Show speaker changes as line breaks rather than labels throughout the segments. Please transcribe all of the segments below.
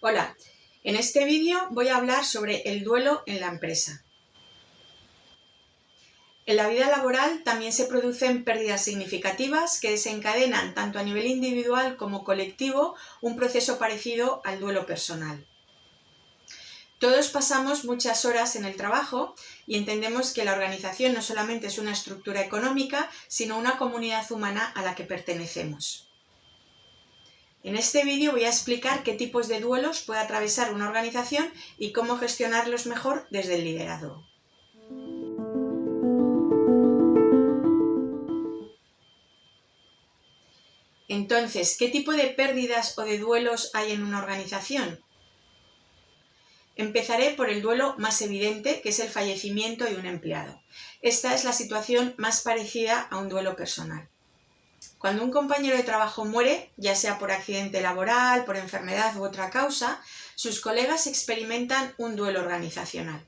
Hola, en este vídeo voy a hablar sobre el duelo en la empresa. En la vida laboral también se producen pérdidas significativas que desencadenan tanto a nivel individual como colectivo un proceso parecido al duelo personal. Todos pasamos muchas horas en el trabajo y entendemos que la organización no solamente es una estructura económica, sino una comunidad humana a la que pertenecemos. En este vídeo voy a explicar qué tipos de duelos puede atravesar una organización y cómo gestionarlos mejor desde el liderazgo. Entonces, ¿qué tipo de pérdidas o de duelos hay en una organización? Empezaré por el duelo más evidente, que es el fallecimiento de un empleado. Esta es la situación más parecida a un duelo personal. Cuando un compañero de trabajo muere, ya sea por accidente laboral, por enfermedad u otra causa, sus colegas experimentan un duelo organizacional.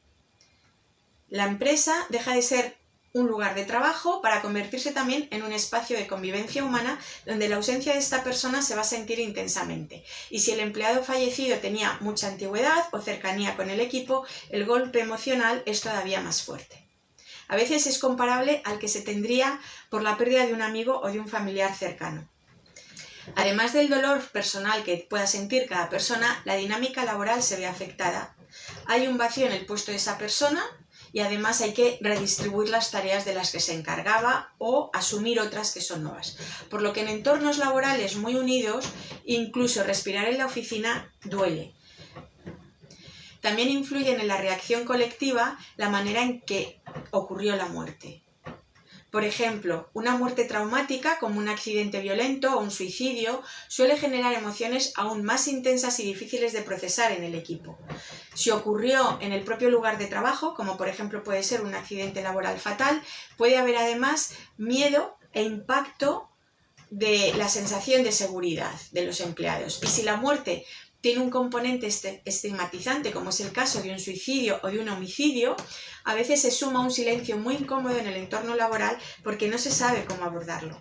La empresa deja de ser un lugar de trabajo para convertirse también en un espacio de convivencia humana donde la ausencia de esta persona se va a sentir intensamente. Y si el empleado fallecido tenía mucha antigüedad o cercanía con el equipo, el golpe emocional es todavía más fuerte. A veces es comparable al que se tendría por la pérdida de un amigo o de un familiar cercano. Además del dolor personal que pueda sentir cada persona, la dinámica laboral se ve afectada. Hay un vacío en el puesto de esa persona y además hay que redistribuir las tareas de las que se encargaba o asumir otras que son nuevas. Por lo que en entornos laborales muy unidos, incluso respirar en la oficina duele. También influyen en la reacción colectiva la manera en que ocurrió la muerte. Por ejemplo, una muerte traumática como un accidente violento o un suicidio suele generar emociones aún más intensas y difíciles de procesar en el equipo. Si ocurrió en el propio lugar de trabajo, como por ejemplo puede ser un accidente laboral fatal, puede haber además miedo e impacto de la sensación de seguridad de los empleados. Y si la muerte tiene un componente estigmatizante, como es el caso de un suicidio o de un homicidio, a veces se suma un silencio muy incómodo en el entorno laboral porque no se sabe cómo abordarlo.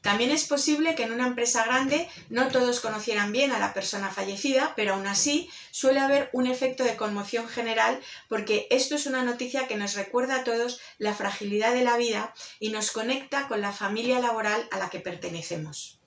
También es posible que en una empresa grande no todos conocieran bien a la persona fallecida, pero aún así suele haber un efecto de conmoción general porque esto es una noticia que nos recuerda a todos la fragilidad de la vida y nos conecta con la familia laboral a la que pertenecemos.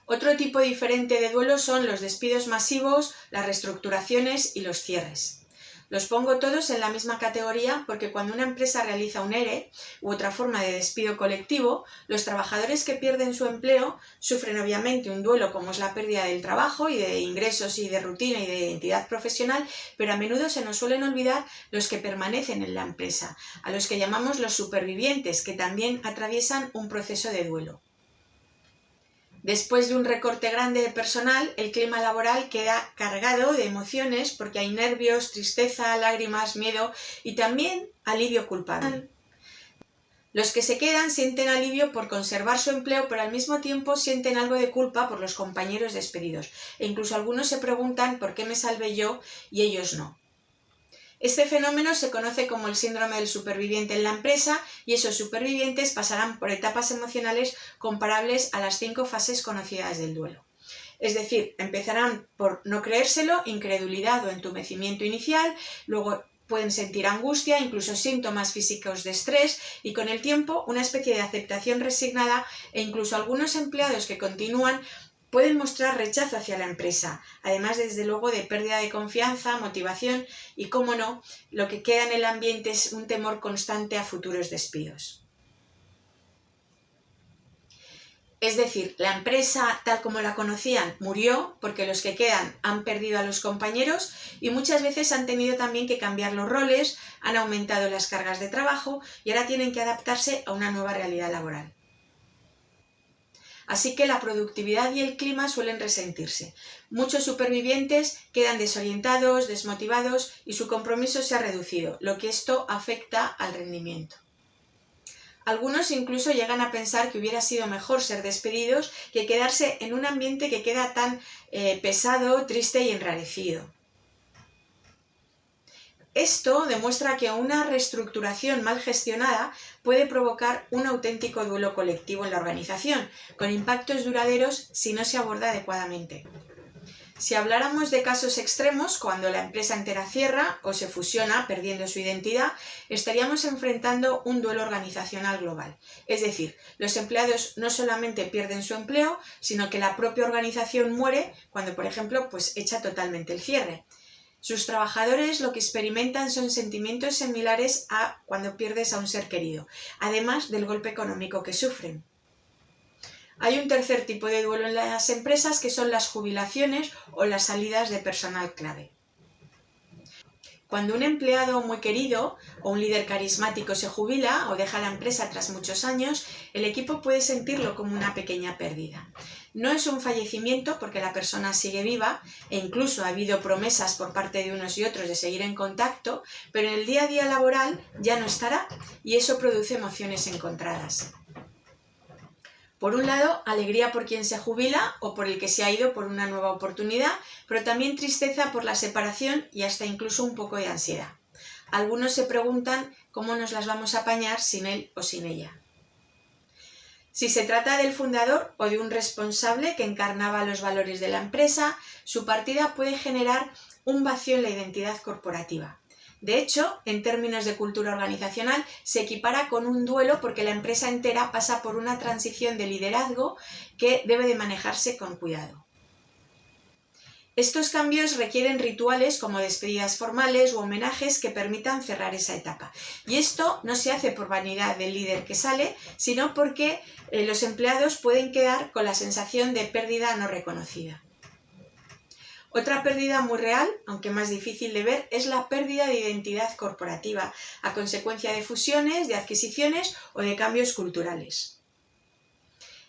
Otro tipo diferente de duelo son los despidos masivos, las reestructuraciones y los cierres. Los pongo todos en la misma categoría porque cuando una empresa realiza un ERE u otra forma de despido colectivo, los trabajadores que pierden su empleo sufren obviamente un duelo como es la pérdida del trabajo y de ingresos y de rutina y de identidad profesional, pero a menudo se nos suelen olvidar los que permanecen en la empresa, a los que llamamos los supervivientes, que también atraviesan un proceso de duelo. Después de un recorte grande de personal, el clima laboral queda cargado de emociones porque hay nervios, tristeza, lágrimas, miedo y también alivio culpable. Los que se quedan sienten alivio por conservar su empleo, pero al mismo tiempo sienten algo de culpa por los compañeros despedidos. E incluso algunos se preguntan por qué me salvé yo y ellos no. Este fenómeno se conoce como el síndrome del superviviente en la empresa y esos supervivientes pasarán por etapas emocionales comparables a las 5 fases conocidas del duelo. Es decir, empezarán por no creérselo, incredulidad o entumecimiento inicial, luego pueden sentir angustia, incluso síntomas físicos de estrés y con el tiempo una especie de aceptación resignada e incluso algunos empleados que continúan pueden mostrar rechazo hacia la empresa, además desde luego de pérdida de confianza, motivación y, cómo no, lo que queda en el ambiente es un temor constante a futuros despidos. Es decir, la empresa tal como la conocían murió porque los que quedan han perdido a los compañeros y muchas veces han tenido también que cambiar los roles, han aumentado las cargas de trabajo y ahora tienen que adaptarse a una nueva realidad laboral. Así que la productividad y el clima suelen resentirse. Muchos supervivientes quedan desorientados, desmotivados y su compromiso se ha reducido, lo que esto afecta al rendimiento. Algunos incluso llegan a pensar que hubiera sido mejor ser despedidos que quedarse en un ambiente que queda tan pesado, triste y enrarecido. Esto demuestra que una reestructuración mal gestionada puede provocar un auténtico duelo colectivo en la organización, con impactos duraderos si no se aborda adecuadamente. Si habláramos de casos extremos, cuando la empresa entera cierra o se fusiona perdiendo su identidad, estaríamos enfrentando un duelo organizacional global. Es decir, los empleados no solamente pierden su empleo, sino que la propia organización muere cuando, por ejemplo, echa totalmente el cierre. Sus trabajadores lo que experimentan son sentimientos similares a cuando pierdes a un ser querido, además del golpe económico que sufren. Hay un tercer tipo de duelo en las empresas, que son las jubilaciones o las salidas de personal clave. Cuando un empleado muy querido o un líder carismático se jubila o deja la empresa tras muchos años, el equipo puede sentirlo como una pequeña pérdida. No es un fallecimiento porque la persona sigue viva e incluso ha habido promesas por parte de unos y otros de seguir en contacto, pero en el día a día laboral ya no estará y eso produce emociones encontradas. Por un lado, alegría por quien se jubila o por el que se ha ido por una nueva oportunidad, pero también tristeza por la separación y hasta incluso un poco de ansiedad. Algunos se preguntan cómo nos las vamos a apañar sin él o sin ella. Si se trata del fundador o de un responsable que encarnaba los valores de la empresa, su partida puede generar un vacío en la identidad corporativa. De hecho, en términos de cultura organizacional, se equipara con un duelo porque la empresa entera pasa por una transición de liderazgo que debe de manejarse con cuidado. Estos cambios requieren rituales como despedidas formales u homenajes que permitan cerrar esa etapa. Y esto no se hace por vanidad del líder que sale, sino porque los empleados pueden quedar con la sensación de pérdida no reconocida. Otra pérdida muy real, aunque más difícil de ver, es la pérdida de identidad corporativa a consecuencia de fusiones, de adquisiciones o de cambios culturales.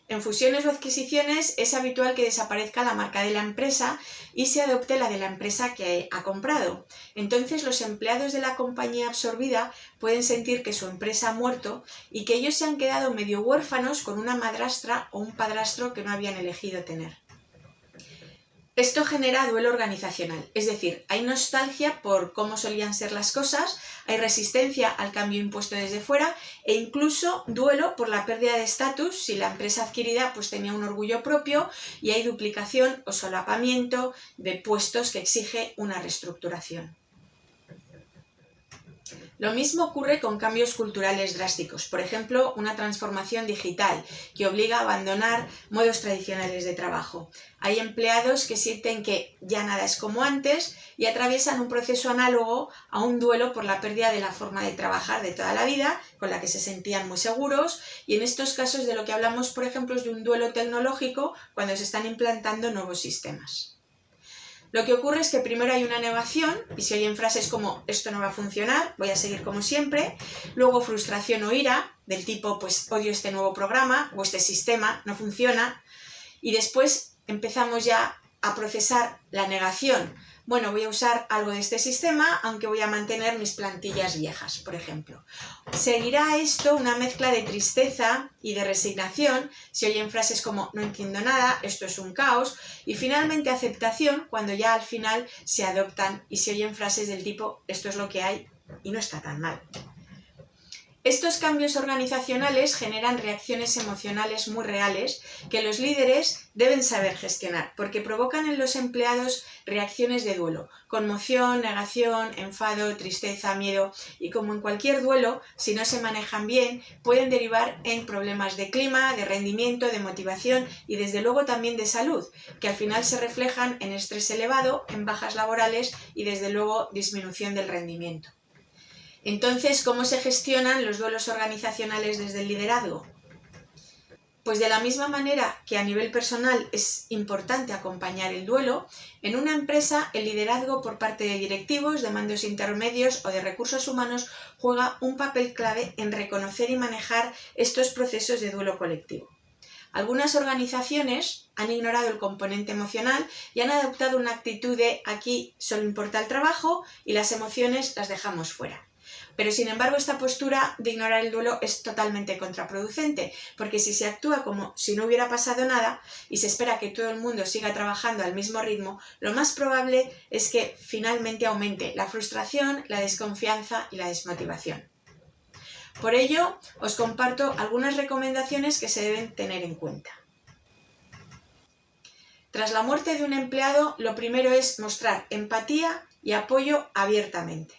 En fusiones o adquisiciones es habitual que desaparezca la marca de la empresa y se adopte la de la empresa que ha comprado. Entonces los empleados de la compañía absorbida pueden sentir que su empresa ha muerto y que ellos se han quedado medio huérfanos con una madrastra o un padrastro que no habían elegido tener. Esto genera duelo organizacional, es decir, hay nostalgia por cómo solían ser las cosas, hay resistencia al cambio impuesto desde fuera e incluso duelo por la pérdida de estatus si la empresa adquirida tenía un orgullo propio y hay duplicación o solapamiento de puestos que exige una reestructuración. Lo mismo ocurre con cambios culturales drásticos, por ejemplo, una transformación digital que obliga a abandonar modos tradicionales de trabajo. Hay empleados que sienten que ya nada es como antes y atraviesan un proceso análogo a un duelo por la pérdida de la forma de trabajar de toda la vida, con la que se sentían muy seguros, y en estos casos de lo que hablamos, por ejemplo, es de un duelo tecnológico cuando se están implantando nuevos sistemas. Lo que ocurre es que primero hay una negación y se oyen frases como esto no va a funcionar, voy a seguir como siempre, luego frustración o ira del tipo odio este nuevo programa o este sistema, no funciona, y después empezamos ya a procesar la negación. Bueno, voy a usar algo de este sistema, aunque voy a mantener mis plantillas viejas, por ejemplo. Seguirá esto una mezcla de tristeza y de resignación, se oyen frases como no entiendo nada, esto es un caos, y finalmente aceptación cuando ya al final se adoptan y se oyen frases del tipo esto es lo que hay y no está tan mal. Estos cambios organizacionales generan reacciones emocionales muy reales que los líderes deben saber gestionar, porque provocan en los empleados reacciones de duelo, conmoción, negación, enfado, tristeza, miedo, y como en cualquier duelo, si no se manejan bien, pueden derivar en problemas de clima, de rendimiento, de motivación y desde luego también de salud, que al final se reflejan en estrés elevado, en bajas laborales y desde luego disminución del rendimiento. Entonces, ¿cómo se gestionan los duelos organizacionales desde el liderazgo? Pues de la misma manera que a nivel personal es importante acompañar el duelo, en una empresa el liderazgo por parte de directivos, de mandos intermedios o de recursos humanos juega un papel clave en reconocer y manejar estos procesos de duelo colectivo. Algunas organizaciones han ignorado el componente emocional y han adoptado una actitud de aquí solo importa el trabajo y las emociones las dejamos fuera. Pero sin embargo esta postura de ignorar el duelo es totalmente contraproducente, porque si se actúa como si no hubiera pasado nada y se espera que todo el mundo siga trabajando al mismo ritmo, lo más probable es que finalmente aumente la frustración, la desconfianza y la desmotivación. Por ello, os comparto algunas recomendaciones que se deben tener en cuenta. Tras la muerte de un empleado, lo primero es mostrar empatía y apoyo abiertamente.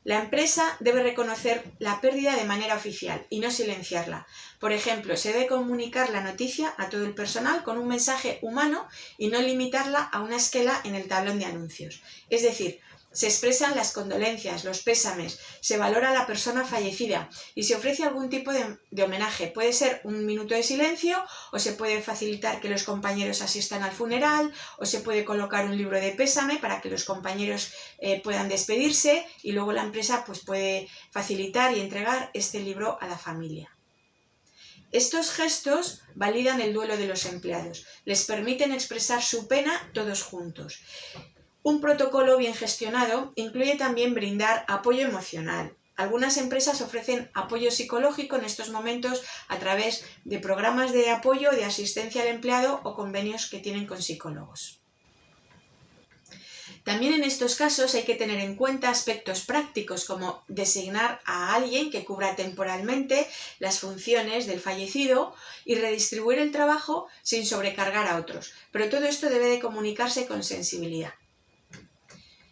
La empresa debe reconocer la pérdida de manera oficial y no silenciarla. Por ejemplo, se debe comunicar la noticia a todo el personal con un mensaje humano y no limitarla a una esquela en el tablón de anuncios. Es decir, se expresan las condolencias, los pésames, se valora a la persona fallecida y se ofrece algún tipo de homenaje. Puede ser un minuto de silencio, o se puede facilitar que los compañeros asistan al funeral, o se puede colocar un libro de pésame para que los compañeros puedan despedirse, y luego la empresa pues, puede facilitar y entregar este libro a la familia. Estos gestos validan el duelo de los empleados, les permiten expresar su pena todos juntos. Un protocolo bien gestionado incluye también brindar apoyo emocional. Algunas empresas ofrecen apoyo psicológico en estos momentos a través de programas de apoyo, de asistencia al empleado o convenios que tienen con psicólogos. También en estos casos hay que tener en cuenta aspectos prácticos como designar a alguien que cubra temporalmente las funciones del fallecido y redistribuir el trabajo sin sobrecargar a otros. Pero todo esto debe de comunicarse con sensibilidad.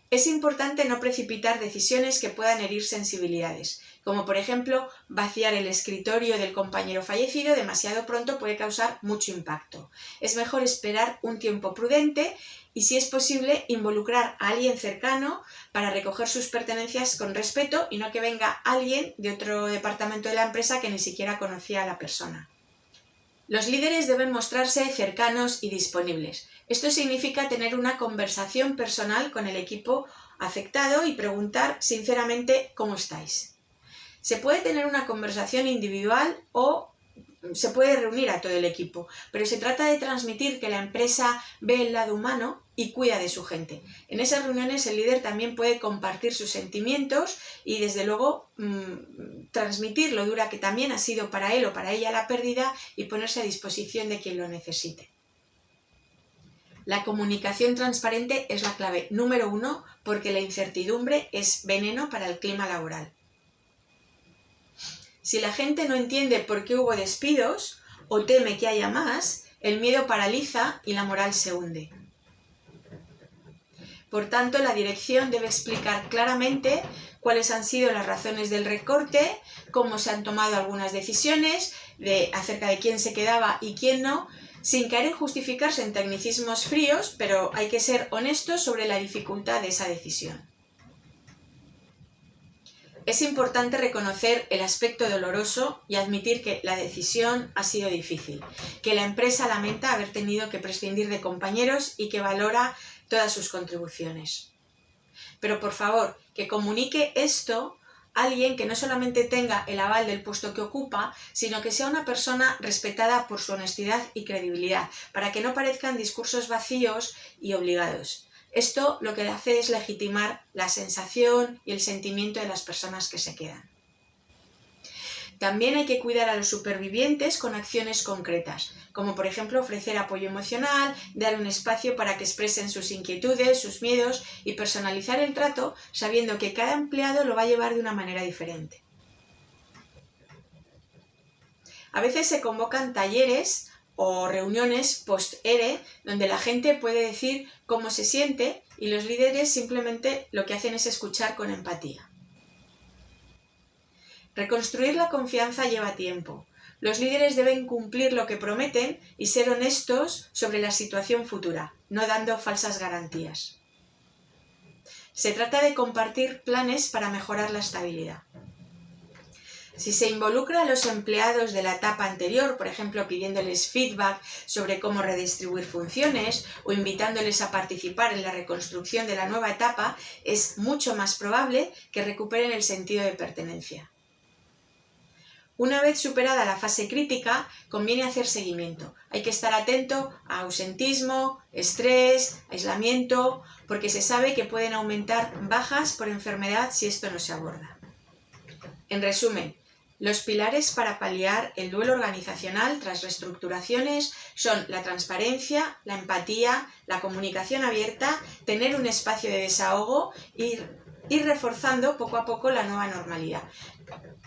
Es importante no precipitar decisiones que puedan herir sensibilidades, como por ejemplo vaciar el escritorio del compañero fallecido demasiado pronto puede causar mucho impacto. Es mejor esperar un tiempo prudente y, si es posible, involucrar a alguien cercano para recoger sus pertenencias con respeto y no que venga alguien de otro departamento de la empresa que ni siquiera conocía a la persona. Los líderes deben mostrarse cercanos y disponibles. Esto significa tener una conversación personal con el equipo afectado y preguntar sinceramente cómo estáis. Se puede tener una conversación individual o se puede reunir a todo el equipo, pero se trata de transmitir que la empresa ve el lado humano y cuida de su gente. En esas reuniones el líder también puede compartir sus sentimientos y desde luego transmitir lo dura que también ha sido para él o para ella la pérdida y ponerse a disposición de quien lo necesite. La comunicación transparente es la clave número 1 porque la incertidumbre es veneno para el clima laboral. Si la gente no entiende por qué hubo despidos o teme que haya más, el miedo paraliza y la moral se hunde. Por tanto, la dirección debe explicar claramente cuáles han sido las razones del recorte, cómo se han tomado algunas decisiones acerca de quién se quedaba y quién no, sin caer en justificarse en tecnicismos fríos, pero hay que ser honestos sobre la dificultad de esa decisión. Es importante reconocer el aspecto doloroso y admitir que la decisión ha sido difícil, que la empresa lamenta haber tenido que prescindir de compañeros y que valora todas sus contribuciones. Pero por favor, que comunique esto a alguien que no solamente tenga el aval del puesto que ocupa, sino que sea una persona respetada por su honestidad y credibilidad, para que no parezcan discursos vacíos y obligados. Esto lo que hace es legitimar la sensación y el sentimiento de las personas que se quedan. También hay que cuidar a los supervivientes con acciones concretas, como por ejemplo ofrecer apoyo emocional, dar un espacio para que expresen sus inquietudes, sus miedos y personalizar el trato sabiendo que cada empleado lo va a llevar de una manera diferente. A veces se convocan talleres o reuniones post-ERE donde la gente puede decir cómo se siente y los líderes simplemente lo que hacen es escuchar con empatía. Reconstruir la confianza lleva tiempo. Los líderes deben cumplir lo que prometen y ser honestos sobre la situación futura, no dando falsas garantías. Se trata de compartir planes para mejorar la estabilidad. Si se involucra a los empleados de la etapa anterior, por ejemplo pidiéndoles feedback sobre cómo redistribuir funciones o invitándoles a participar en la reconstrucción de la nueva etapa, es mucho más probable que recuperen el sentido de pertenencia. Una vez superada la fase crítica, conviene hacer seguimiento. Hay que estar atento a ausentismo, estrés, aislamiento, porque se sabe que pueden aumentar bajas por enfermedad si esto no se aborda. En resumen, los pilares para paliar el duelo organizacional tras reestructuraciones son la transparencia, la empatía, la comunicación abierta, tener un espacio de desahogo y ir reforzando poco a poco la nueva normalidad.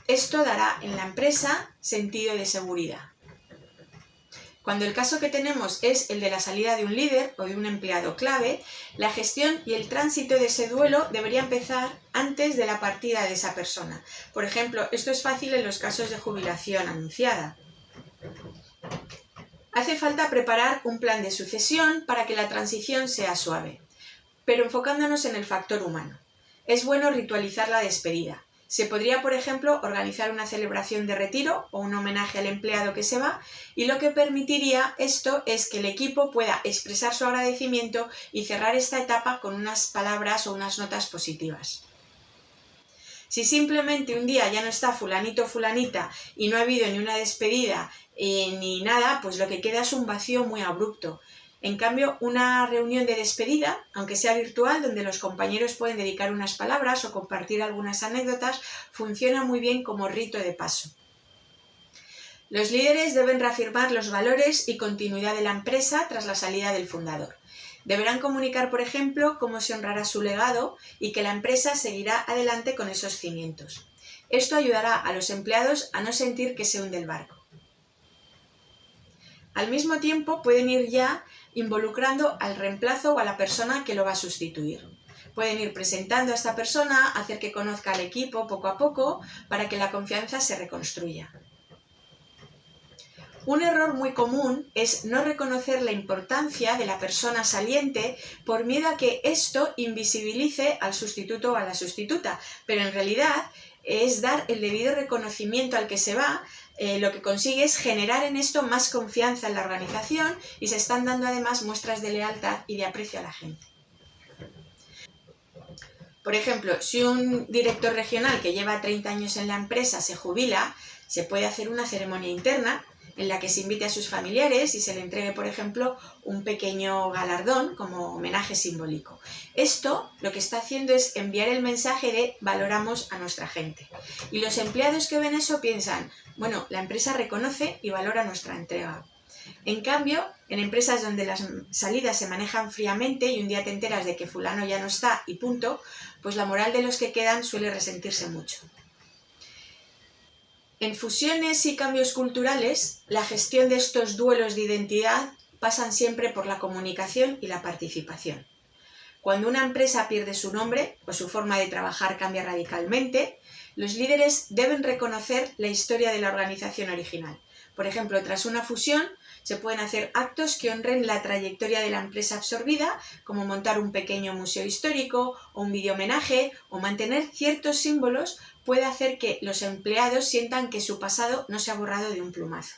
Esto dará en la empresa sentido de seguridad. Cuando el caso que tenemos es el de la salida de un líder o de un empleado clave, la gestión y el tránsito de ese duelo debería empezar antes de la partida de esa persona. Por ejemplo, esto es fácil en los casos de jubilación anunciada. Hace falta preparar un plan de sucesión para que la transición sea suave, pero enfocándonos en el factor humano. Es bueno ritualizar la despedida. Se podría, por ejemplo, organizar una celebración de retiro o un homenaje al empleado que se va, y lo que permitiría esto es que el equipo pueda expresar su agradecimiento y cerrar esta etapa con unas palabras o unas notas positivas. Si simplemente un día ya no está fulanito o fulanita y no ha habido ni una despedida ni nada, pues lo que queda es un vacío muy abrupto. En cambio, una reunión de despedida, aunque sea virtual, donde los compañeros pueden dedicar unas palabras o compartir algunas anécdotas, funciona muy bien como rito de paso. Los líderes deben reafirmar los valores y continuidad de la empresa tras la salida del fundador. Deberán comunicar, por ejemplo, cómo se honrará su legado y que la empresa seguirá adelante con esos cimientos. Esto ayudará a los empleados a no sentir que se hunde el barco. Al mismo tiempo, pueden ir ya involucrando al reemplazo o a la persona que lo va a sustituir. Pueden ir presentando a esta persona, hacer que conozca al equipo poco a poco para que la confianza se reconstruya. Un error muy común es no reconocer la importancia de la persona saliente por miedo a que esto invisibilice al sustituto o a la sustituta, pero en realidad es dar el debido reconocimiento al que se va. Lo que consigue es generar en esto más confianza en la organización y se están dando además muestras de lealtad y de aprecio a la gente. Por ejemplo, si un director regional que lleva 30 años en la empresa se jubila, se puede hacer una ceremonia interna en la que se invite a sus familiares y se le entregue, por ejemplo, un pequeño galardón como homenaje simbólico. Esto lo que está haciendo es enviar el mensaje de valoramos a nuestra gente. Y los empleados que ven eso piensan, bueno, la empresa reconoce y valora nuestra entrega. En cambio, en empresas donde las salidas se manejan fríamente y un día te enteras de que fulano ya no está y punto, pues la moral de los que quedan suele resentirse mucho. En fusiones y cambios culturales, la gestión de estos duelos de identidad pasan siempre por la comunicación y la participación. Cuando una empresa pierde su nombre o su forma de trabajar cambia radicalmente, los líderes deben reconocer la historia de la organización original. Por ejemplo, tras una fusión, se pueden hacer actos que honren la trayectoria de la empresa absorbida, como montar un pequeño museo histórico o un video homenaje, o mantener ciertos símbolos puede hacer que los empleados sientan que su pasado no se ha borrado de un plumazo.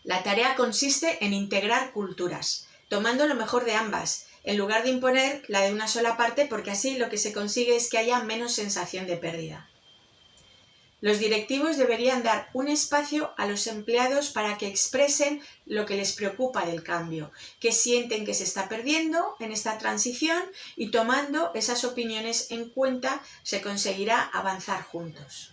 La tarea consiste en integrar culturas, tomando lo mejor de ambas, en lugar de imponer la de una sola parte, porque así lo que se consigue es que haya menos sensación de pérdida. Los directivos deberían dar un espacio a los empleados para que expresen lo que les preocupa del cambio, que sienten que se está perdiendo en esta transición, y tomando esas opiniones en cuenta se conseguirá avanzar juntos.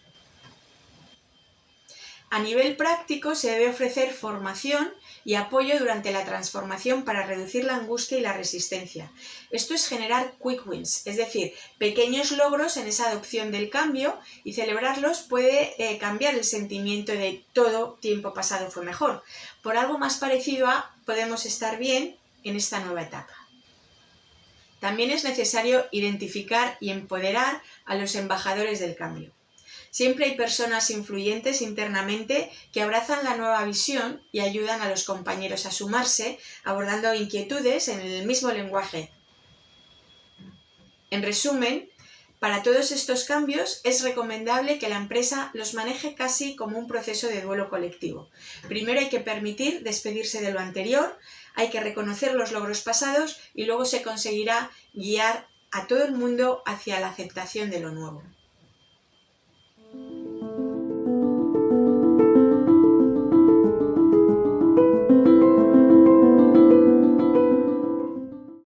A nivel práctico se debe ofrecer formación y apoyo durante la transformación para reducir la angustia y la resistencia. Esto es generar quick wins, es decir, pequeños logros en esa adopción del cambio, y celebrarlos puede cambiar el sentimiento de todo tiempo pasado fue mejor, por algo más parecido a podemos estar bien en esta nueva etapa. También es necesario identificar y empoderar a los embajadores del cambio. Siempre hay personas influyentes internamente que abrazan la nueva visión y ayudan a los compañeros a sumarse, abordando inquietudes en el mismo lenguaje. En resumen, para todos estos cambios es recomendable que la empresa los maneje casi como un proceso de duelo colectivo. Primero hay que permitir despedirse de lo anterior, hay que reconocer los logros pasados y luego se conseguirá guiar a todo el mundo hacia la aceptación de lo nuevo.